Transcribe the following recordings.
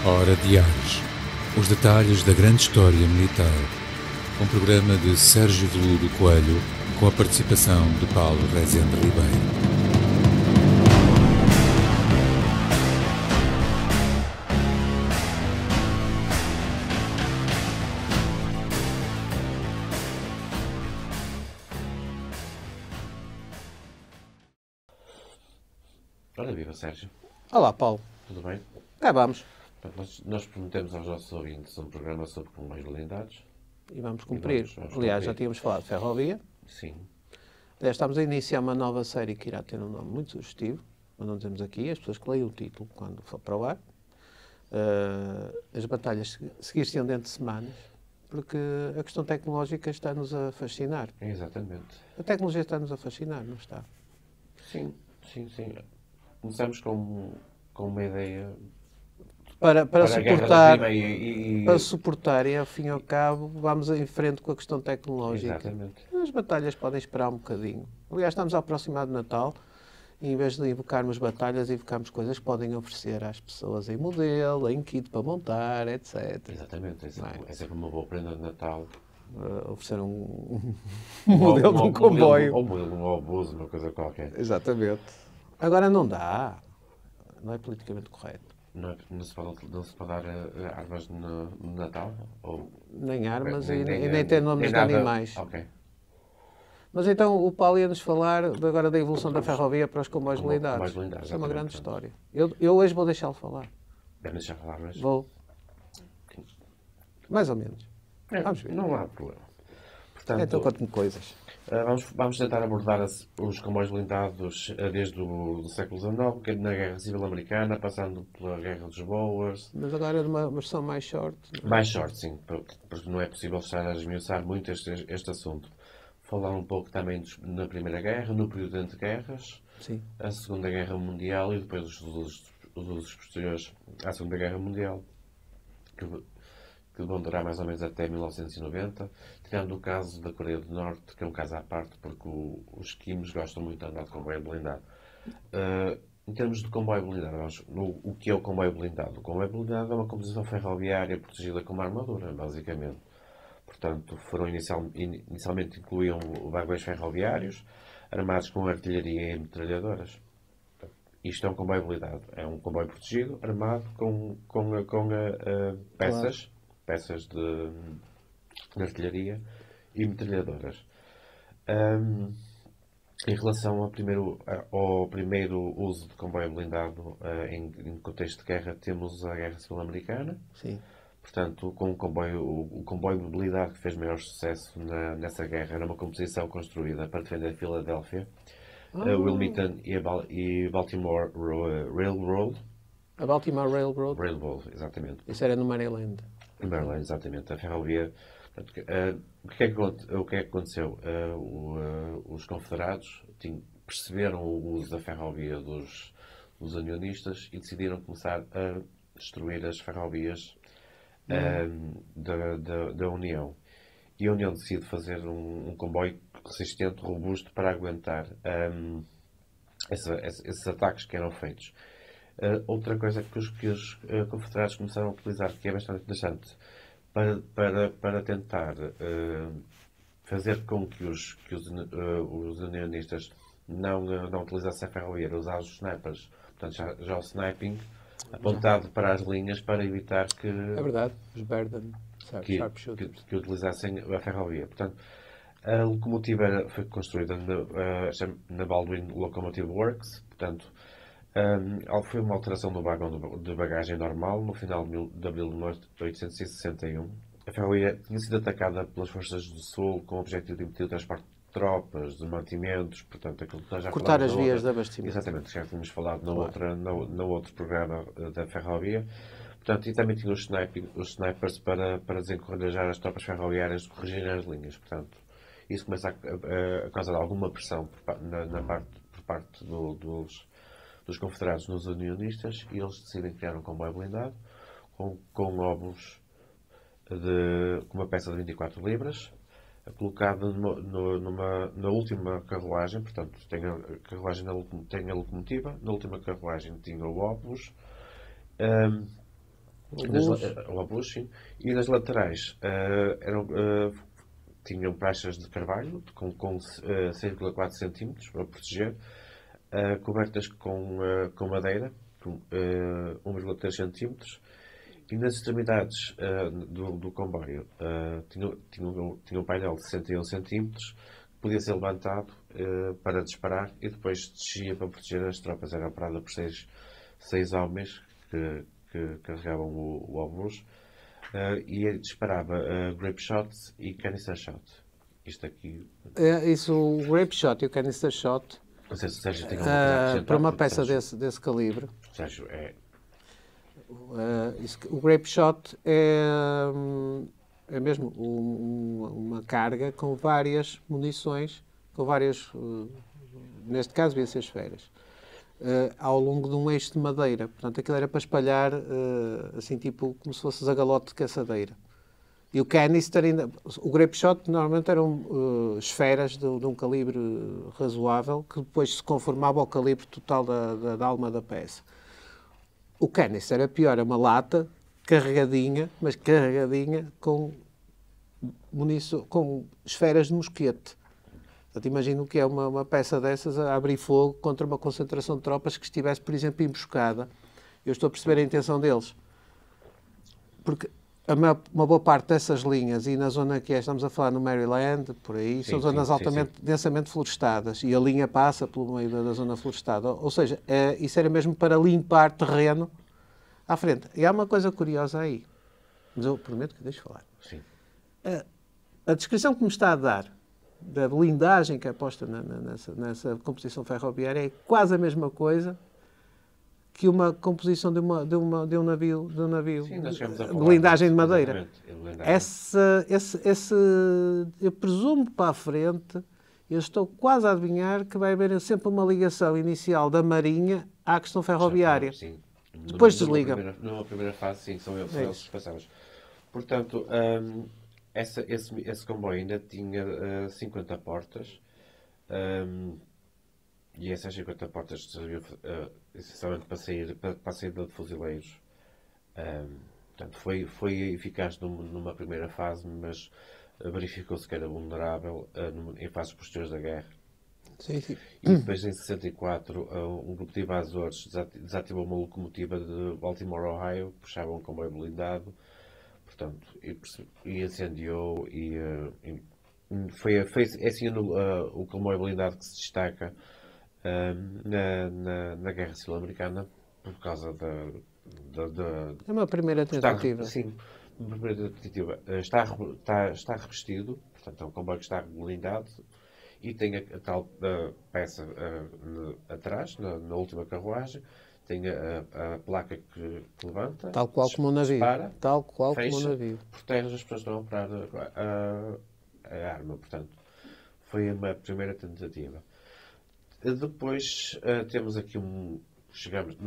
Hora Diários. Os detalhes da grande história militar. Um programa de Sérgio Veludo Coelho, com a participação de Paulo Rezende Ribeiro. Ora viva, Sérgio. Olá, Paulo. Tudo bem? Cá vamos. Nós prometemos aos nossos ouvintes um programa sobre comboios blindados. E vamos cumprir. Vamos Aliás, cumprir. já tínhamos falado de ferrovia. Sim. Aliás, estamos a iniciar uma nova série que irá ter um nome muito sugestivo, mas não dizemos aqui, as pessoas que leiam o título quando for para o ar. As batalhas seguir-se-ão dentro de semanas, porque a questão tecnológica está-nos a fascinar. Exatamente. A tecnologia está-nos a fascinar, não está? Sim. Começamos com uma ideia Para a guerra da suportar, Crimeia para suportar e, ao fim e ao cabo, vamos em frente com a questão tecnológica. Exatamente. As batalhas podem esperar um bocadinho. Aliás, estamos a aproximar do Natal e, em vez de invocarmos batalhas, invocamos coisas que podem oferecer às pessoas em modelo, em kit para montar, etc. Exatamente. É sempre uma boa prenda de Natal. Oferecer um modelo de um comboio. Ou um modelo de um obus, uma coisa qualquer. Exatamente. Agora não dá. Não é politicamente correto. Não se pode dar armas no Natal? Ou... Nem armas e nem ter nomes de animais. Ok. Mas então o Paulo ia-nos falar agora da evolução da ferrovia para os comboios Comboios blindados. blindados, Isso é uma grande exatamente. história. Eu hoje vou deixá-lo falar. Deve deixar falar, mas... Vou. Mais ou menos. Vamos ver. Não há problema. Portanto, Então conte-me coisas. vamos tentar abordar os comboios blindados desde o século XIX, que é na Guerra Civil Americana, passando pela Guerra dos Boers. Mas agora numa versão mais short. Mais short, sim, porque não é possível estar a esmiuçar muito este assunto. Falar um pouco também na Primeira Guerra, no período entre guerras, Sim. a Segunda Guerra Mundial e depois os usos posteriores à Segunda Guerra Mundial, que vão durar mais ou menos até 1990, tirando o caso da Coreia do Norte, que é um caso à parte, porque os Kims gostam muito de andar de comboio blindado. Em termos de comboio blindado, o que é o comboio blindado? O comboio blindado é uma composição ferroviária protegida com uma armadura, basicamente. Portanto, inicialmente incluíam vagões ferroviários, armados com artilharia e metralhadoras. Isto é um comboio blindado. É um comboio protegido, armado com peças. Claro. Peças de artilharia e metralhadoras. Em relação ao primeiro uso de comboio blindado em contexto de guerra, temos a Guerra Civil Americana. Sim. Portanto, o comboio blindado que fez maior sucesso nessa guerra era uma composição construída para defender Filadélfia, Wilmington e Baltimore Railroad. A Baltimore Railroad. Railroad, exatamente. Isso era no Maryland. Em Maryland, exatamente. A ferrovia. O que é que aconteceu? Os confederados perceberam o uso da ferrovia dos unionistas e decidiram começar a destruir as ferrovias da União. E a União decide fazer um comboio resistente, robusto, para aguentar esses ataques que eram feitos. Outra coisa que os confederados começaram a utilizar, que é bastante interessante, para tentar fazer com que os unionistas não utilizassem a ferrovia, usavam os snipers. Portanto, já o sniping apontado para as linhas para evitar que... É verdade. Os Berdan Sharpshooters. que utilizassem a ferrovia. Portanto, a locomotiva foi construída na Baldwin Locomotive Works. Portanto, foi uma alteração do vagão de bagagem normal no final de abril de 1861. A ferrovia tinha sido atacada pelas forças do Sul com o objetivo de impedir o transporte de tropas, de mantimentos, portanto, aquilo que nós já Cortar falámos as vias de abastecimento. Exatamente, já tínhamos falado no Claro. outro programa da ferrovia. Portanto, e também tinha os snipers para desencorajar as tropas ferroviárias de corrigirem as linhas. Portanto, isso começa a causar alguma pressão por parte dos confederados nos unionistas, e eles decidem criar um comboio blindado com obus com uma peça de 24 libras, colocado na última carruagem. Portanto, tem a locomotiva, na última carruagem tinha o obus, o obus, sim. E nas laterais tinham pranchas de carvalho com 6,4 cm para proteger, cobertas com madeira, com 1,3 cm. E nas extremidades do comboio tinha um painel de 61 cm que podia ser levantado para disparar e depois descia para proteger as tropas. Era operada por seis homens que carregavam o obus e disparava grape shot e canister shot. Isto aqui. O grape shot e o canister shot, Não sei se o Sérgio tem alguma coisa a acrescentar. para uma peça desse calibre. Sérgio, O grape shot é mesmo uma carga com várias munições, com várias, neste caso, devia ser esferas, ao longo de um eixo de madeira. Portanto, aquilo era para espalhar, assim, tipo, como se fosse zagalote de caçadeira. E o canister ainda... O grape shot normalmente eram esferas de um calibre razoável, que depois se conformava ao calibre total da alma da peça. O canister era pior, é uma lata carregadinha, mas carregadinha com esferas de mosquete. Portanto, imagino que é uma peça dessas a abrir fogo contra uma concentração de tropas que estivesse, por exemplo, emboscada. Eu estou a perceber a intenção deles. Porque uma boa parte dessas linhas, e na zona que estamos a falar no Maryland, por aí, são zonas altamente, densamente florestadas, e a linha passa pelo meio da zona florestada. Ou seja, isso era mesmo para limpar terreno à frente. E há uma coisa curiosa aí, mas eu prometo que deixo falar. Sim. A descrição que me está a dar da blindagem que é posta nessa composição ferroviária é quase a mesma coisa que uma composição de um navio. Sim, nós chegamos a falar Blindagem de madeira. Exatamente. Eu presumo para a frente, eu estou quase a adivinhar que vai haver sempre uma ligação inicial da Marinha à questão ferroviária. Sim. Depois desliga. Numa primeira fase, sim, são eles responsáveis. Portanto, esse comboio ainda tinha 50 portas. E essas 50 portas serviam essencialmente para a saída de fuzileiros. Portanto, foi eficaz numa primeira fase, mas verificou-se que era vulnerável em fases posteriores da guerra. Sim, sim. E depois, em 64, um grupo de invasores desativou uma locomotiva de Baltimore, Ohio, que puxava um comboio blindado, portanto, e incendiou. Foi assim o comboio blindado que se destaca na Guerra Civil Americana por causa É uma primeira tentativa. Sim, uma primeira tentativa. Está revestido, portanto, é um comboio que está blindado e tem a tal peça atrás, na última carruagem, tem a placa que levanta, Tal qual como um navio. dispara, Tal qual fecha, como um navio. protege as pessoas que estão a operar a arma. Portanto, foi uma primeira tentativa. Depois temos aqui chegamos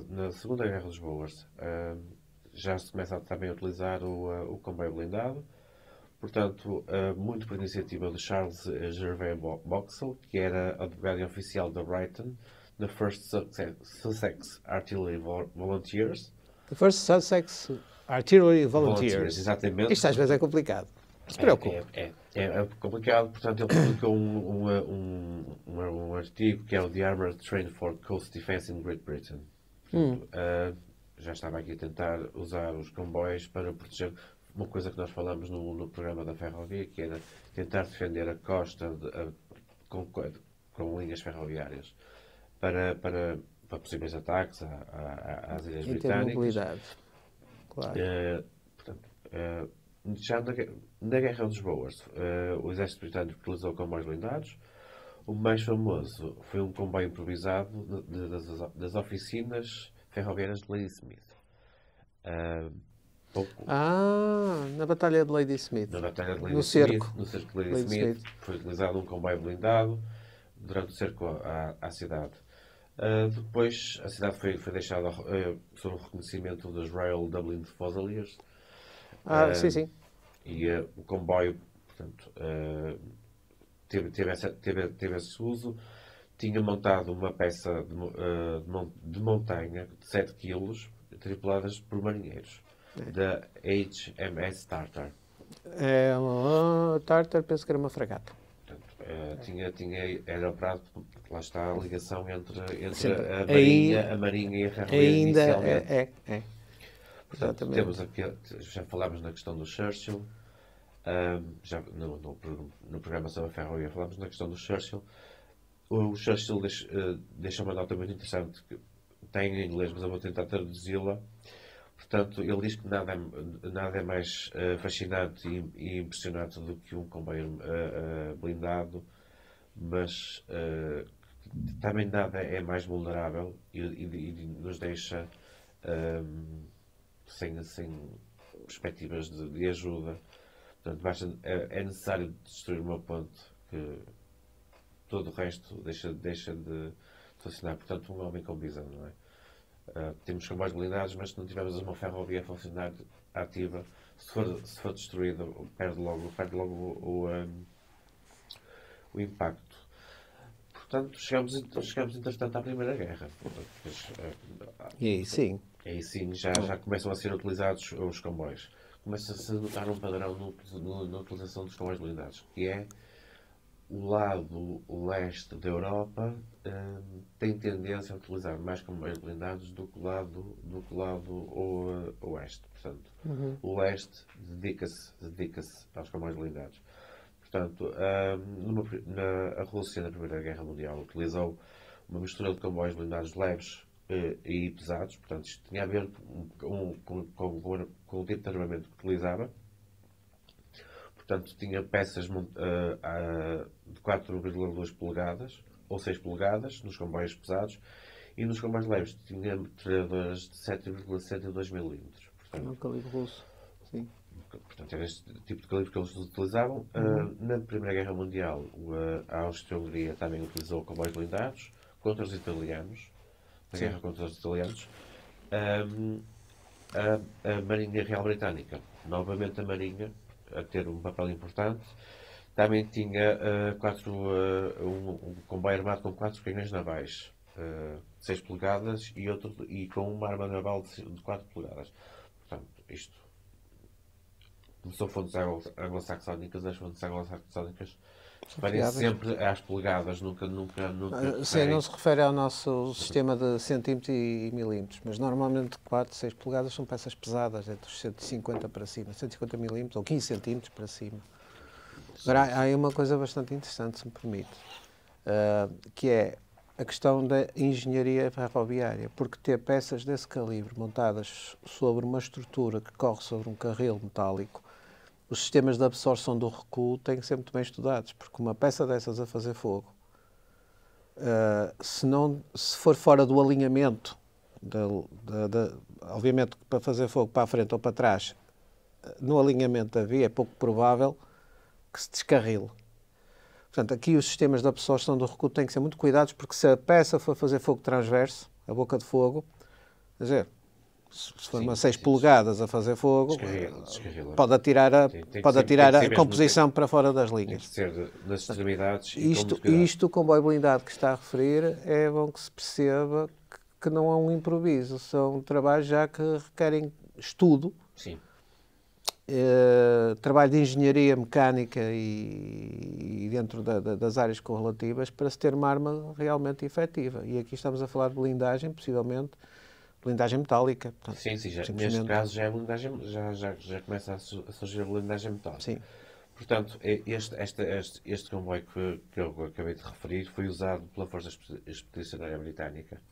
na Segunda Guerra dos Boers. Já se começa também a utilizar o comboio blindado. Portanto, muito por iniciativa de Charles Gervais Boxall, que era advogado oficial da Brighton, na First Sussex Artillery Volunteers. The First Sussex Artillery Volunteers. Exatamente. Isto às vezes é complicado. Não se preocupe. É complicado. Portanto, ele publicou um artigo que é o The Armored Train for Coast Defence in Great Britain. Portanto, já estava aqui a tentar usar os comboios para proteger uma coisa que nós falamos no programa da ferrovia, que era tentar defender a costa com linhas ferroviárias para possíveis ataques às ilhas britânicas. Mobilidade. Claro. Portanto, já na Guerra dos Boers, o exército britânico utilizou comboios blindados. O mais famoso foi um comboio improvisado das oficinas ferroviárias de Ladysmith. Na Batalha de Ladysmith. Na Batalha de Ladysmith, No cerco. No cerco de Ladysmith, foi utilizado um comboio blindado durante o cerco à cidade. Depois, a cidade foi deixada sob o reconhecimento dos Royal Dublin Fusiliers. Sim. E o comboio, portanto, teve esse uso. Tinha montado uma peça de montanha de 7 kg, tripuladas por marinheiros. da HMS Tartar. Tartar, penso que era uma fragata. Era operado, lá está a ligação entre a Marinha e a Ferrovia Ainda inicialmente. Portanto, Exatamente. temos aqui, já falámos na questão do Churchill, já no programa sobre a Ferrovia falámos na questão do Churchill. O Churchill deixa uma nota muito interessante, que tem em inglês, mas eu vou tentar traduzi-la. Portanto, ele diz que nada é mais fascinante e impressionante do que um comboio blindado, mas também nada é mais vulnerável e nos deixa sem perspectivas de ajuda. Portanto, é necessário destruir uma ponte que todo o resto deixa de funcionar. Portanto, um homem com visão, não é? Temos comboios blindados, mas se não tivermos uma ferrovia a funcionar ativa, se for destruída, perde logo o impacto. Portanto, chegamos entretanto à Primeira Guerra. E aí sim. Aí sim já começam a ser utilizados os comboios. Começa-se a notar um padrão na utilização dos comboios blindados, que é o lado leste da Europa tem tendência a utilizar mais comboios blindados do que o lado oeste. Portanto, o leste dedica-se aos comboios blindados. Portanto, a Rússia, na Primeira Guerra Mundial, utilizou uma mistura de comboios blindados leves e pesados. Portanto, isto tinha a ver com o tipo de armamento que utilizava. Portanto, tinha peças de 4,2 polegadas ou 6 polegadas nos comboios pesados, e nos comboios leves tinha metralhadoras de 7,72 milímetros. É um calibre russo. Sim. Portanto, era este tipo de calibre que eles utilizavam. Na Primeira Guerra Mundial, a Áustria-Hungria também utilizou comboios blindados contra os italianos. Na guerra contra os italianos. A Marinha Real Britânica, novamente a Marinha, a ter um papel importante. Também tinha um comboio armado com 4 canhões navais, 6 polegadas, e com uma arma naval de 4 polegadas. Portanto, isto começou fontes anglo-saxónicas. As fontes anglo-saxónicas referem sempre às polegadas, nunca sim, não se refere ao nosso sistema de centímetros e milímetros, mas normalmente 4, 6 polegadas são peças pesadas, entre os 150 para cima, 150 milímetros ou 15 centímetros para cima. Agora, há aí uma coisa bastante interessante, se me permite, que é a questão da engenharia ferroviária, porque ter peças desse calibre montadas sobre uma estrutura que corre sobre um carril metálico, os sistemas de absorção do recuo têm que ser muito bem estudados, porque uma peça dessas a fazer fogo, se for fora do alinhamento, obviamente para fazer fogo para a frente ou para trás, no alinhamento da via é pouco provável que se descarrile. Portanto, aqui os sistemas de absorção do recuo têm que ser muito cuidados, porque se a peça for fazer fogo transverso, a boca de fogo, quer dizer, se for uma 6 polegadas a fazer fogo, pode atirar a composição para fora das linhas. Tem que ser nas extremidades. Isto, o comboio blindado que está a referir, é bom que se perceba que não é um improviso. São trabalhos já que requerem estudo. Sim. Trabalho de engenharia mecânica e dentro das áreas correlativas para se ter uma arma realmente efetiva. E aqui estamos a falar de blindagem, possivelmente blindagem metálica. Portanto, sim, neste caso já é blindagem, já começa a surgir a blindagem metálica. Sim. Portanto, este comboio que eu acabei de referir foi usado pela Força Expedicionária Britânica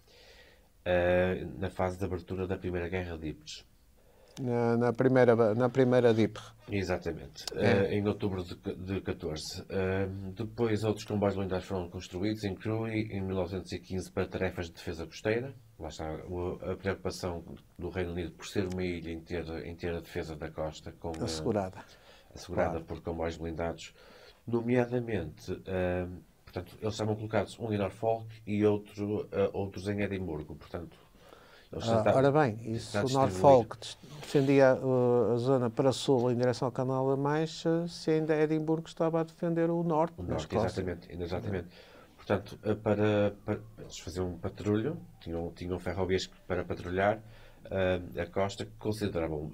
na fase de abertura da Primeira Guerra de Ypres. Na primeira DIPR. Exatamente. Em outubro de 14. Depois outros comboios blindados foram construídos em Crewe em 1915 para tarefas de defesa costeira. Lá está a preocupação do Reino Unido por ser uma ilha em ter a defesa da costa assegurada claro, por comboios blindados. Nomeadamente, portanto, eles estavam colocados um em Norfolk e outros em Edimburgo. Portanto, ora bem, isso o Norfolk defendia a zona para sul em direção ao Canal da Mancha, se ainda Edimburgo estava a defender o norte. Exatamente. Portanto, para eles faziam um patrulho, tinham ferrovias para patrulhar, a costa que consideravam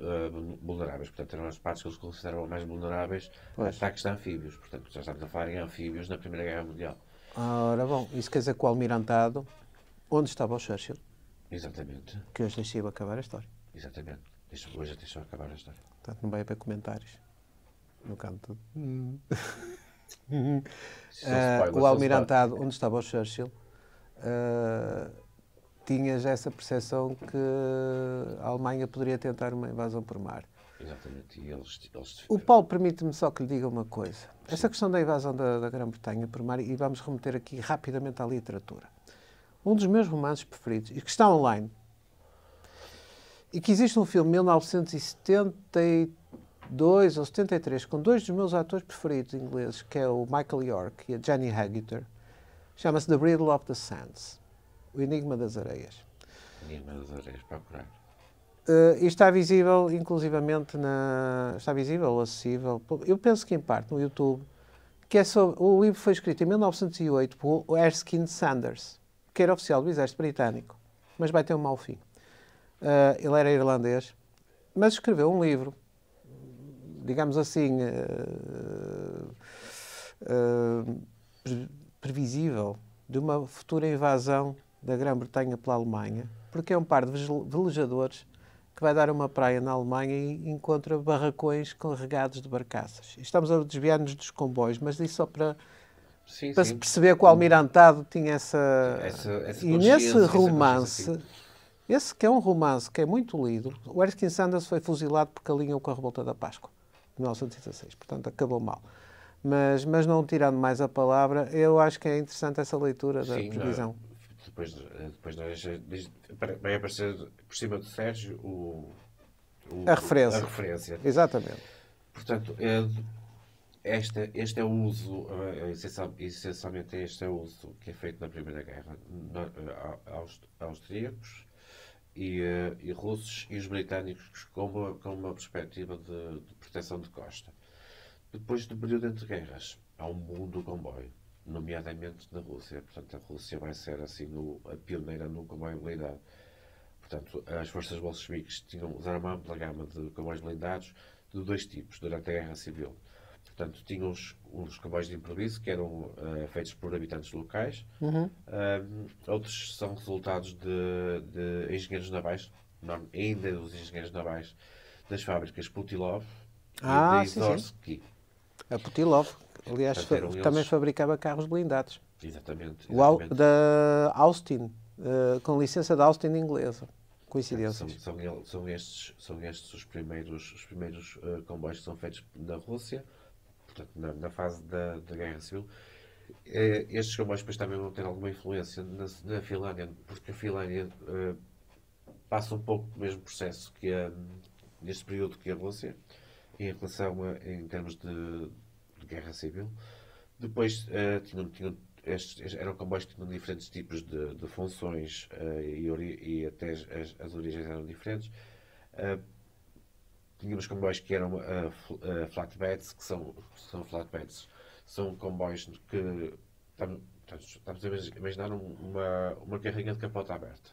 vulneráveis. Portanto, eram as partes que eles consideravam mais vulneráveis a ataques de anfíbios. Portanto, já estamos a falar em anfíbios na Primeira Guerra Mundial. Ora, bom, isso quer dizer que o almirantado, onde estava o Churchill, Exatamente. que hoje deixei acabar a história. Exatamente. Hoje deixa eu acabar a história. Portanto, não vai haver comentários no canto. O almirantado, onde estava o Churchill, tinha já essa percepção que a Alemanha poderia tentar uma invasão por mar. Exatamente. E eles... O Paulo permite-me só que lhe diga uma coisa. Essa questão da invasão da Grã-Bretanha por mar, e vamos remeter aqui rapidamente à literatura. Um dos meus romances preferidos, e que está online, e que existe um filme de 1972 ou 73, com dois dos meus atores preferidos ingleses, que é o Michael York e a Jenny Agutter, chama-se The Riddle of the Sands, O Enigma das Areias. Enigma das Areias, procurar. E está visível, inclusivamente, está visível ou acessível, eu penso que em parte, no YouTube, que é sobre... O livro foi escrito em 1908 por Erskine Sanders, que era oficial do Exército Britânico, mas vai ter um mau fim. Ele era irlandês, mas escreveu um livro, digamos assim, previsível, de uma futura invasão da Grã-Bretanha pela Alemanha, porque é um par de velejadores que vai dar uma praia na Alemanha e encontra barracões carregados de barcaças. E estamos a desviar-nos dos comboios, mas isso só para se perceber que o almirantado tinha essa e nesse romance, esse que é um romance que é muito lido, o Erskine Sanders foi fuzilado porque alinhou com a Revolta da Páscoa, de 1916, portanto acabou mal. Mas não tirando mais a palavra, eu acho que é interessante essa leitura da previsão. Depois vai aparecer por cima do Sérgio a referência. Exatamente. Portanto, este é o uso, essencialmente este é o uso que é feito na Primeira Guerra. Austríacos e russos e os britânicos com uma perspectiva de proteção de costa. Depois do período entre guerras, há um boom do comboio, nomeadamente na Rússia. Portanto, a Rússia vai ser assim a pioneira no comboio blindado. Portanto, as forças bolcheviques usaram uma ampla gama de comboios blindados de dois tipos durante a Guerra Civil. Portanto, tinham uns comboios de improviso que eram feitos por habitantes locais. Outros são resultados de engenheiros navais, ainda dos engenheiros navais das fábricas Putilov e da Izorsky. A Putilov, aliás, também fabricava carros blindados. Exatamente. Da Austin, com licença da Austin inglesa. Coincidências. São estes os primeiros comboios que são feitos na Rússia, portanto, na fase da Guerra Civil. Estes comboios depois também vão ter alguma influência na Finlândia, porque a Finlândia passa um pouco do mesmo processo neste período que a Rússia, em termos de Guerra Civil. Depois eram comboios que tinham diferentes tipos de funções e até as origens eram diferentes. Tínhamos comboios que eram flatbeds, que são flatbeds. São comboios que estamos a imaginar uma carrinha de capota aberta.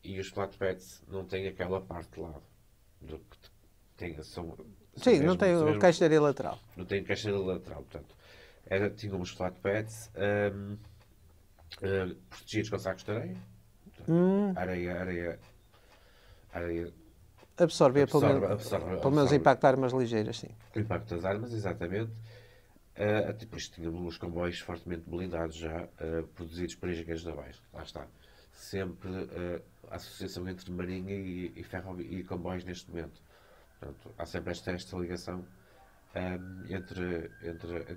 E os flatbeds não têm aquela parte de lado. Não tem o caixaria lateral. Não tem caixaria lateral, portanto. Tínhamos flatbeds protegidos com sacos de areia. Areia absorve pelo menos impacto de armas ligeiras, sim. O impacto das armas, exatamente. Depois tínhamos os comboios fortemente blindados já, produzidos por engenheiros navais. Lá está. Sempre a associação entre marinha e comboios neste momento. Portanto, há sempre esta ligação entre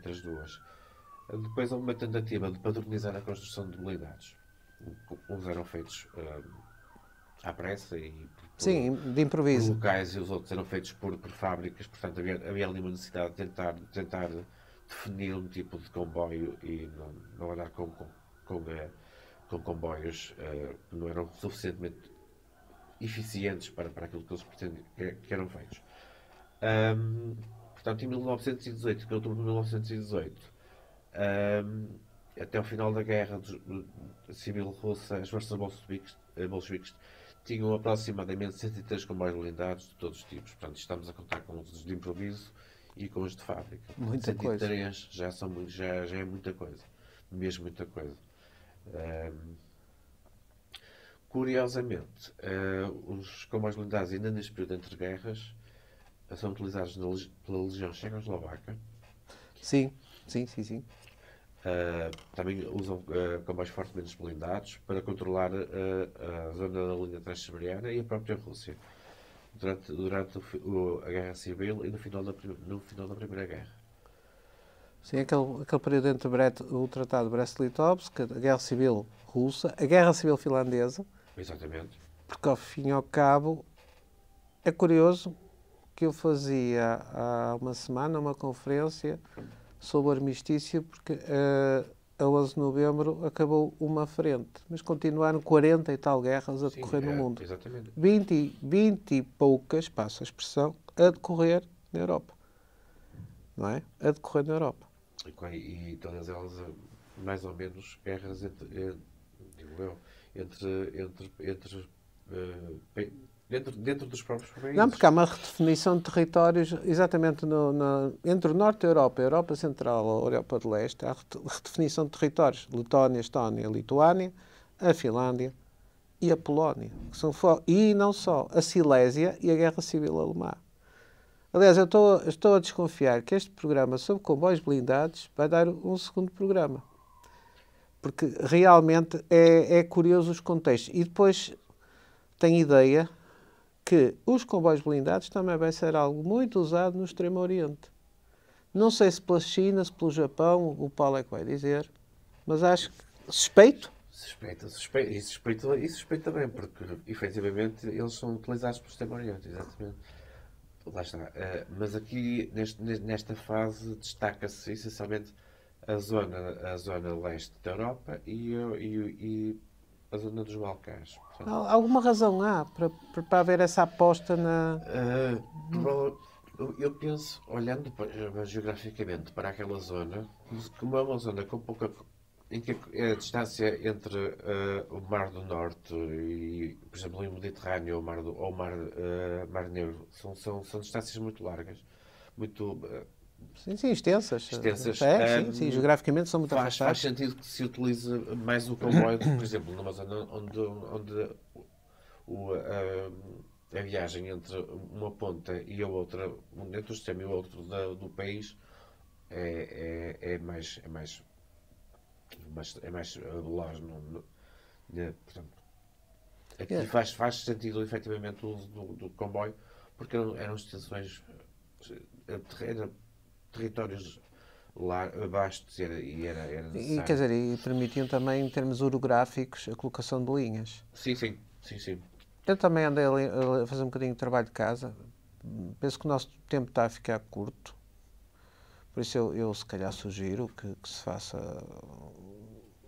as duas. Depois há uma tentativa de padronizar a construção de blindados. Uns eram feitos à pressa e de improviso. Por locais, e os outros eram feitos por fábricas. Portanto, havia ali uma necessidade de tentar definir um tipo de comboio e não andar com comboios que não eram suficientemente eficientes para aquilo que eles pretendiam que eram feitos. Portanto, em 1918, em outubro de 1918, até o final da guerra civil russa, as forças bolcheviques tinham aproximadamente 103 comboios blindados de todos os tipos. Portanto, estamos a contar com os de improviso e com os de fábrica. Muita 103 já é muita coisa. Mesmo muita coisa. Curiosamente, os comboios blindados ainda neste período entre guerras são utilizados pela Legião Checoslovaca. Sim. Também usam comboios fortemente blindados para controlar a zona da linha transsiberiana e a própria Rússia durante a Guerra Civil e no final da Primeira Guerra. Sim, aquele período entre o Tratado de Brest-Litovsk, a Guerra Civil Russa, a Guerra Civil Finlandesa. Exatamente. Porque, ao fim e ao cabo, é curioso que eu fazia há uma semana uma conferência sobre o armistício, porque a 11 de novembro acabou uma frente, mas continuaram 40 e tal guerras a decorrer no mundo. Exatamente. 20 e poucas, passo a expressão, a decorrer na Europa. Não é? A decorrer na Europa. E todas elas, mais ou menos, guerras dentro dos próprios países. Não, porque há uma redefinição de territórios exatamente entre o Norte da Europa, a Europa Central ou a Europa de Leste, há redefinição de territórios. Letónia, Estónia, Lituânia, a Finlândia e a Polónia. E não só, a Silésia e a Guerra Civil Alemã. Aliás, eu estou a desconfiar que este programa sobre comboios blindados vai dar um segundo programa. Porque realmente é curioso os contextos. E depois tenho ideia que os comboios blindados também vai ser algo muito usado no Extremo Oriente. Não sei se pela China, se pelo Japão, o Paulo é que vai dizer, mas acho que suspeito. Suspeito também, porque efetivamente eles são utilizados pelo Extremo Oriente, exatamente. Lá está. Mas aqui, nesta fase, destaca-se essencialmente a zona leste da Europa e a zona dos Balcãs. Portanto, Alguma razão há para haver essa aposta na... eu penso, olhando geograficamente para aquela zona, como é uma zona com pouca... em que a distância entre o Mar do Norte e, por exemplo, o Mediterrâneo ou o Mar Negro são distâncias muito largas, muito... Sim, extensas. Sim, geograficamente são muito afastadas. Faz sentido que se utilize mais o comboio, por exemplo, numa zona onde a viagem entre uma ponta e a outra, entre o extremo e o outro do país, é mais veloz. Portanto, aqui faz sentido efetivamente o uso do comboio, porque eram extensões, territórios vastos e era necessário. E, quer dizer, e permitiam também, em termos orográficos, a colocação de linhas. Sim. Eu também andei a fazer um bocadinho de trabalho de casa. Penso que o nosso tempo está a ficar curto. Por isso eu se calhar sugiro que se faça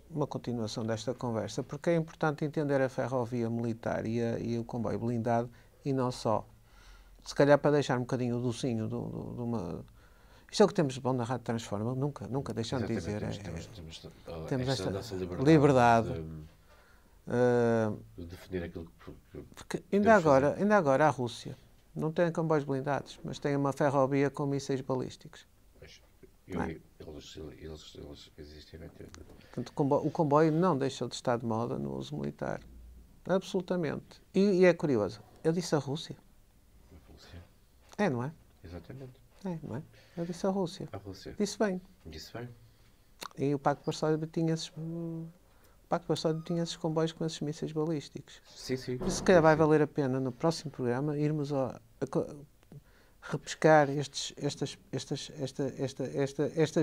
uma continuação desta conversa, porque é importante entender a ferrovia militar e o comboio blindado, e não só. Se calhar para deixar um bocadinho o docinho de uma... Isto é o que temos de bom na Rádio Transforma, nunca deixando de dizer. Temos esta liberdade. De definir aquilo que... Porque ainda agora a Rússia não tem comboios blindados, mas tem uma ferrovia com mísseis balísticos. Eles existem. Portanto, o comboio não deixou de estar de moda no uso militar. Absolutamente. E é curioso. Eu disse a Rússia. Não é? Exatamente. Não é? Eu disse a Rússia. Disse bem. E o Pacto de Varsóvia tinha esses comboios com esses mísseis balísticos. Sim. Se calhar vai valer a pena, no próximo programa, irmos repescar estas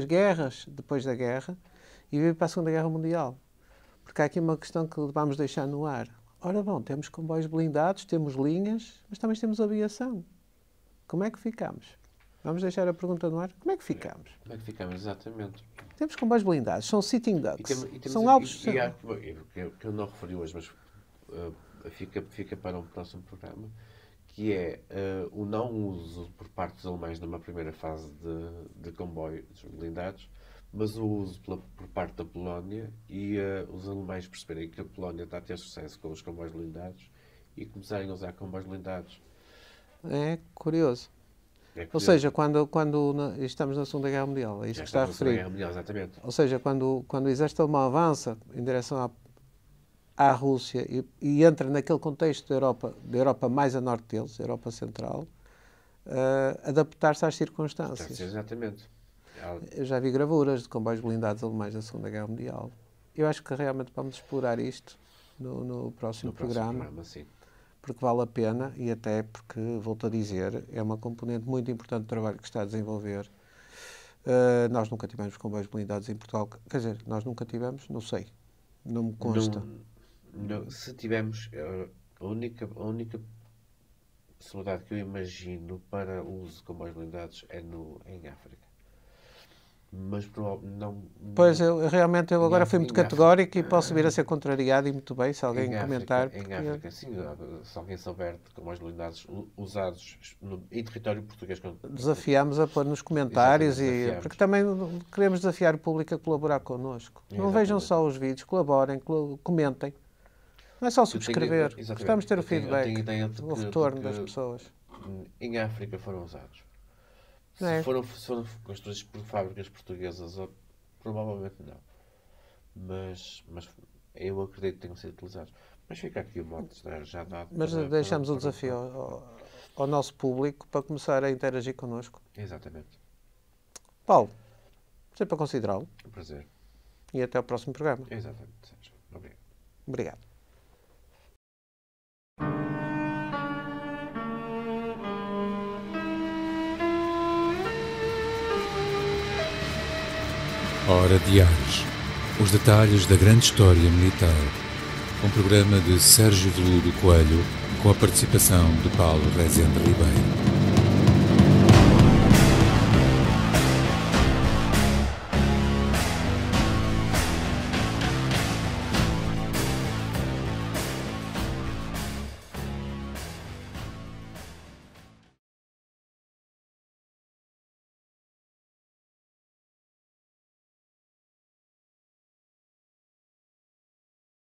guerras depois da guerra e vir para a Segunda Guerra Mundial. Porque há aqui uma questão que vamos deixar no ar. Ora bom, temos comboios blindados, temos linhas, mas também temos aviação. Como é que ficamos? Vamos deixar a pergunta no ar. Como é que ficamos? Exatamente. Temos comboios blindados, são sitting ducks. São alvos. Que eu não referi hoje, mas fica para um próximo programa, que é o não uso por parte dos alemães numa primeira fase de comboios blindados, mas o uso por parte da Polónia e os alemães perceberem que a Polónia está a ter sucesso com os comboios blindados e começarem a usar comboios blindados. É curioso. É Ou seja, quando estamos na Segunda Guerra Mundial, é isso que está a referir. Guerra Mundial, exatamente. Ou seja, quando o exército alemão avança em direção à Rússia e entra naquele contexto da Europa mais a norte deles, Europa Central, adaptar-se às circunstâncias. Exatamente. Eu já vi gravuras de comboios blindados alemães da Segunda Guerra Mundial. Eu acho que realmente vamos explorar isto no próximo programa, sim. porque vale a pena e até porque, volto a dizer, é uma componente muito importante do trabalho que está a desenvolver. Nós nunca tivemos comboios blindados em Portugal. Quer dizer, nós nunca tivemos, não sei. Não me consta. Se tivermos, a única possibilidade que eu imagino para o uso de comboios blindados é em África. Mas não... Pois, eu agora fui muito categórico e posso vir a ser contrariado e muito bem, se alguém comentar. Em África, sim. Se alguém souber de comboios blindados usados em território português... Desafiamos a pôr nos comentários, porque também queremos desafiar o público a colaborar connosco. Não vejam só os vídeos, colaborem, comentem. Não é só subscrever. Gostamos de ter o feedback, o retorno das pessoas. Em África foram usados. Se foram construídos por fábricas portuguesas, provavelmente não. Mas eu acredito que tenham sido utilizados. Mas fica aqui o mote já dado. Mas deixamos o desafio ao nosso público para começar a interagir connosco. Exatamente. Paulo, sempre a considerá-lo. Um prazer. E até ao próximo programa. Exatamente, Sérgio. Obrigado. Obrigado. Hora Diários. Os detalhes da grande história militar. Um programa de Sérgio Veludo Coelho com a participação de Paulo Rezende Ribeiro.